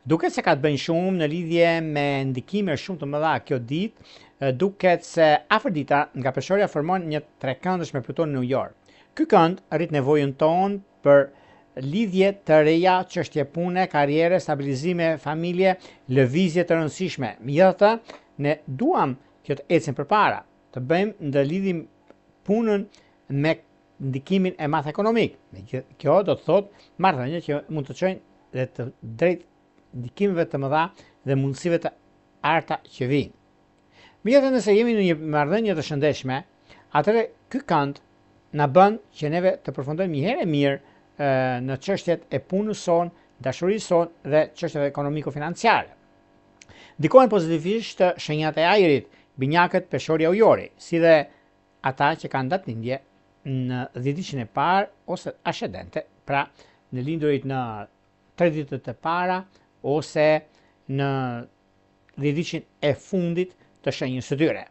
Duket se ka të bëjnë shumë në lidhje me ndikime shumë të mëdha kjo ditë, duket se Afrodita nga Peshorja formon një trekëndësh me Pluton në New York. Ky kënd rrit nevojën tonë për lidhje të reja, çështje pune, karriere, stabilizime, familje, lëvizje të rëndësishme. Megjithatë, ne duam që të ecim përpara, të bëjmë të lidhim punën me ndikimin e madh ekonomik. Kjo do të thotë marrëdhënie që mund të çojnë dhe të drejt ndikimeve të mëdha dhe mundësive të arta që vijnë. Megjithatë, nëse jemi në një marrëdhënie të shëndetshme, atëherë ky kënd na bën që neve të përfundojmë një herë mirë në çështjet e punës sonë, dashurisë sonë dhe çështjeve ekonomiko-financiare. Ndikojnë pozitivisht shenjat e ajrit, binjakët, peshorja ujori, si dhe ata që kanë datëlindje në 10 ditën e parë ose ascendente, pra në lindurit në 3 ditët e para ose në 10 ditën e fundit të shenjës së tyre.